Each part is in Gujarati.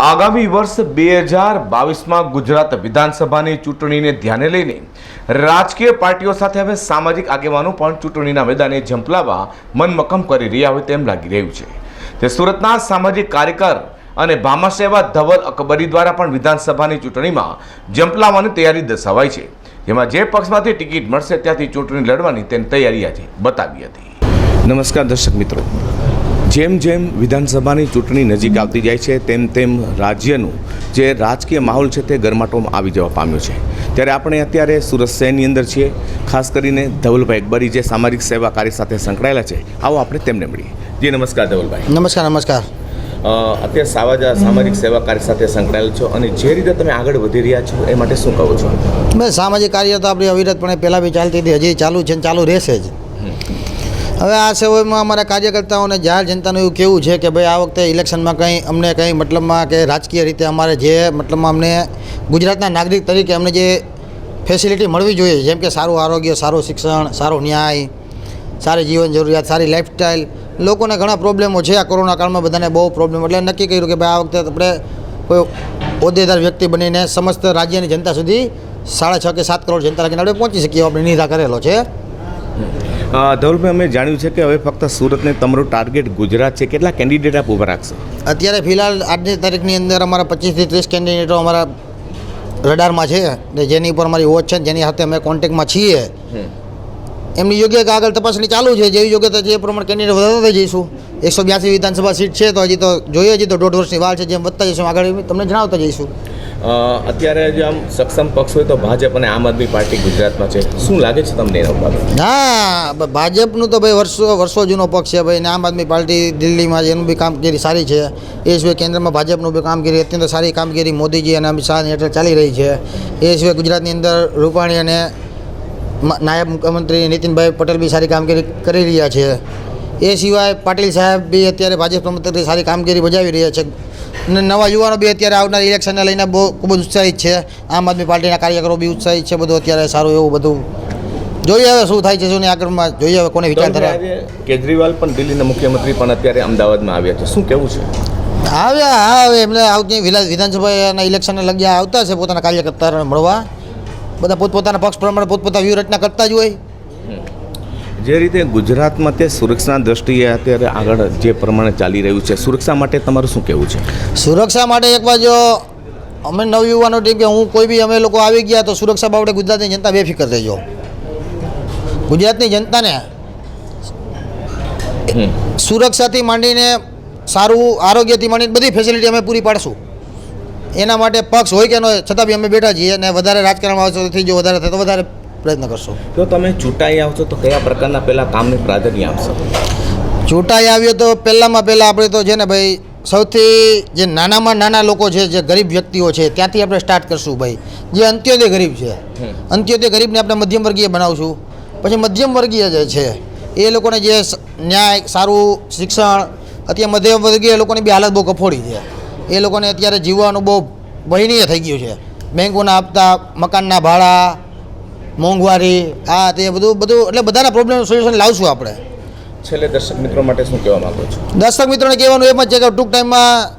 આગામી વર્ષ 2022માં ગુજરાત વિધાનસભાની ચૂંટણીને ધ્યાને લઈને રાજકીય પાર્ટીઓ સાથે હવે સામાજિક આગેવાનો પણ ચૂંટણીના મેદાને ઝંપલાવવા મનમક્કમ કરી રહ્યા હોય તેમ લાગી રહ્યું છે। તે સુરતના સામાજિક કાર્યકર અને ભામાસેવા ધવલ અકબરી દ્વારા પણ વિધાનસભાની ચૂંટણીમાં ઝંપલાવવાની તૈયારી દર્શાવાઈ છે, જેમાં જે પક્ષમાંથી ટિકિટ મળશે ત્યાંથી ચૂંટણી લડવાની તેની તૈયારી આજે બતાવી હતી। નમસ્કાર દર્શક મિત્રો, જેમ જેમ વિધાનસભાની ચૂંટણી નજીક આવતી જાય છે તેમ રાજ્યનું જે રાજકીય માહોલ છે તે ગરમાટોમાં આવી જવા પામ્યો છે। ત્યારે આપણે અત્યારે સુરત શહેરની અંદર છીએ, ખાસ કરીને ધવલભાઈ અકબરી જે સામાજિક સેવા કાર્ય સાથે સંકળાયેલા છે। આવો આપણે તેમને મળીએ। જી નમસ્કાર ધવલભાઈ। નમસ્કાર। અત્યારે સામાજિક સેવા કાર્ય સાથે સંકળાયેલ છો અને જે રીતે તમે આગળ વધી રહ્યા છો એ માટે શું કહો છો? મેં સામાજિક કાર્ય તો આપણી અવિરતપણે પહેલાં બી ચાલતી હતી, હજી ચાલુ છે ને ચાલુ રહેશે જ। હવે આ સેવામાં અમારા કાર્યકર્તાઓને જાહેર જનતાનું એવું કહેવું છે કે ભાઈ આ વખતે ઇલેક્શનમાં અમને કંઈ મતલબમાં કે રાજકીય રીતે અમારે જે મતલબમાં અમને ગુજરાતના નાગરિક તરીકે અમને જે ફેસિલિટી મળવી જોઈએ, જેમ કે સારું આરોગ્ય, સારું શિક્ષણ, સારો ન્યાય, સારી જીવન જરૂરિયાત, સારી લાઈફસ્ટાઈલ, લોકોને ઘણા પ્રોબ્લેમો છે આ કોરોના કાળમાં, બધાને બહુ પ્રોબ્લેમ, એટલે નક્કી કર્યું કે ભાઈ આ વખતે આપણે કોઈ હોદ્દેદાર વ્યક્તિ બનીને સમસ્ત રાજ્યની જનતા સુધી 6.5 કે 7 કરોડ જનતા લગીને આપણે પહોંચી શકીએ, આપણે નિર્ધાર કરેલો છે। ધવલભાઈ, અમે જાણ્યું છે કે હવે ફક્ત સુરતને તમારું ટાર્ગેટ ગુજરાત છે, કેટલા કેન્ડિડેટ આપ ઊભા રાખશો? અત્યારે ફિલહાલ આજની તારીખની અંદર અમારા 25 થી 30 કેન્ડિડેટો અમારા રડારમાં છે, જેની ઉપર અમારી વોચ છે, જેની સાથે અમે કોન્ટેક્ટમાં છીએ। એમની યોગ્યતા આગળ તપાસણી ચાલુ છે, જેવી યોગ્યતા છે એ પ્રમાણે કેન્ડિડેટ વધારતા જઈશું। 182 વિધાનસભા સીટ છે, તો હજી તો જોઈએ, હજી તો 1.5 વર્ષની વાર છે, જેમ વધતા જઈશું આગળ તમને જણાવતા જઈશું। અત્યારે જે આમ સક્ષમ પક્ષ હોય તો ભાજપ અને આમ આદમી પાર્ટી ગુજરાતમાં છે, શું લાગે છે તમને એના બાબતે? હા, ભાજપનું તો ભાઈ વર્ષો જૂનો પક્ષ છે ભાઈ, ને આમ આદમી પાર્ટી દિલ્હીમાં એનું બી કામગીરી સારી છે, એ સિવાય કેન્દ્રમાં ભાજપનું બી કામગીરી અત્યંત સારી કામગીરી મોદીજી અને અમિત શાહ હેઠળ ચાલી રહી છે। એ સિવાય ગુજરાતની અંદર રૂપાણી અને નાયબ મુખ્યમંત્રી નીતિનભાઈ પટેલ બી સારી કામગીરી કરી રહ્યા છે। એ સિવાય પાટીલ સાહેબ બી અત્યારે ભાજપ પ્રમુખ સારી કામગીરી બજાવી રહ્યા છે, અને નવા યુવાનો બી અત્યારે આવનાર ઇલેક્શનને લઈને ખૂબ જ ઉત્સાહિત છે। આમ આદમી પાર્ટીના કાર્યકરો બી ઉત્સાહિત છે, બધું અત્યારે સારું એવું બધું જોઈએ, હવે શું થાય છે શું નહીં આગળમાં જોઈએ, હવે કોને વિચારધારા। કેજરીવાલ પણ દિલ્હીના મુખ્યમંત્રી પણ અત્યારે અમદાવાદમાં આવ્યા છે, શું કેવું છે? હવે એમને આવતી વિધાનસભાના ઇલેક્શનને લગ્યા આવતા છે, પોતાના કાર્યકર્તાઓને મળવા, બધા પોતપોતાના પક્ષ પ્રમાણે પોતપોતાની વ્યૂહરચના કરતા જ હોય। જે રીતે ગુજરાતમાં તે સુરક્ષા દ્રષ્ટિએ અત્યારે આગળ જે પ્રમાણે ચાલી રહ્યું છે, સુરક્ષા માટે તમારું શું કહેવું છે? સુરક્ષા માટે એક બાજુ અમે નવયુવાનો ટીમ કે હું કોઈ બી અમે લોકો આવી ગયા તો સુરક્ષા બાબતે ગુજરાતની જનતા બેફિકર રહેજો। ગુજરાતની જનતાને સુરક્ષાથી માંડીને સારું આરોગ્યથી માંડીને બધી ફેસિલિટી અમે પૂરી પાડશું। એના માટે પક્ષ હોય કે ન હોય છતાં બી અમે બેઠા છીએ, અને વધારે રાજકારણમાં આવશો તો જો વધારે થાય તો વધારે પ્રયત્ન કરશો। તો તમે ચૂંટાઈ આવશો તો કયા પ્રકારના પહેલાં કામને પ્રાધાન્ય આપશો? ચૂંટાઈ આવ્યો તો પહેલાં આપણે તો છે ને ભાઈ, સૌથી જે નાનામાં નાના લોકો છે, જે ગરીબ વ્યક્તિઓ છે, ત્યાંથી આપણે સ્ટાર્ટ કરશું ભાઈ। જે અંત્યોદય ગરીબ છે, અંત્યોદય ગરીબને આપણે મધ્યમ વર્ગીય બનાવશું, પછી મધ્યમ વર્ગીય જે છે એ લોકોને જે ન્યાય, સારું શિક્ષણ, અત્યારે મધ્યમ વર્ગીય લોકોની બી હાલત બહુ કફોડી છે, એ લોકોને અત્યારે જીવવાનું બહુ ભયનીય થઈ ગયું છે। બેંકોના હપ્તા, મકાનના ભાડા, મોંઘવારી, આ તે બધું એટલે બધાના પ્રોબ્લેમનું સોલ્યુશન લાવશું આપણે। છેલ્લે દર્શક મિત્રો માટે શું કહેવા માંગો છો? દર્શક મિત્રોને કહેવાનું એમ જ છે કે ટૂંક ટાઈમમાં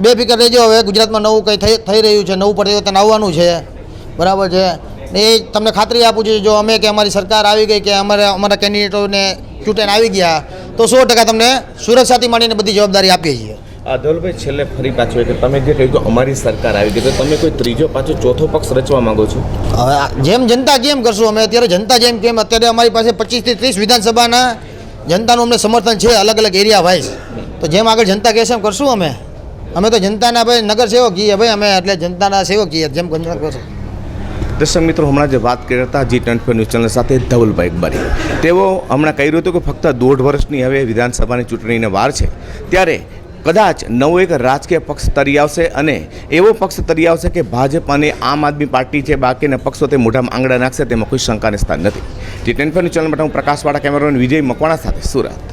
બેફિકર રહેજો। હવે ગુજરાતમાં નવું કંઈ થઈ રહ્યું છે, નવું પરિવર્તન આવવાનું છે, બરાબર છે, એ તમને ખાતરી આપું છું, જો અમે કે અમારી સરકાર આવી ગઈ કે અમારા કેન્ડિડેટોને ચૂંટાઈને આવી ગયા તો 100% તમને સુરક્ષાથી માંડીને બધી જવાબદારી આપીએ છીએ। ધવલભાઈ, છેલ્લે ફરી પાછું કે તમે જે કહ્યું કે અમારી સરકાર આવી ગઈ, તો તમે કોઈ ત્રીજો પાછો ચોથો પક્ષ રચવા માંગો છો? હવે જેમ જનતા કેમ કરશું અમે, અત્યારે જનતા જેમ કેમ, અત્યારે અમારી પાસે 25 થી 30 વિધાનસભાના જનતાનું અમને સમર્થન છે, અલગ અલગ એરિયા વાઇઝ, તો જેમ આગળ જનતા કહેશે એમ કરશું અમે તો જનતાના ભાઈ નગર સેવક છીએ ભાઈ, અમે એટલે જનતાના સેવક છીએ, જેમ જનતા કરશું। દર્શક મિત્રો, હમણાં જે વાત કરી હતા G24 ન્યૂઝ ચેનલ સાથે ધવલભાઈ અકબરી, તેઓ હમણાં કહ્યું હતું કે ફક્ત 1.5 વર્ષની હવે વિધાનસભાની ચૂંટણીને વાર છે, ત્યારે કદાચ નવો એક રાજકીય પક્ષ તરી આવશે, અને એવો પક્ષ તરી આવશે કે ભાજપ અને આમ આદમી પાર્ટી છે, બાકીના પક્ષો તે મોઢામાં આંગળા નાખશે, તેમાં કોઈ શંકાને સ્થાન નથી। G24 ન્યૂઝ ચેનલ માટે હું પ્રકાશવાળા કેમેરામેન વિજય મકવાણા સાથે સુરત।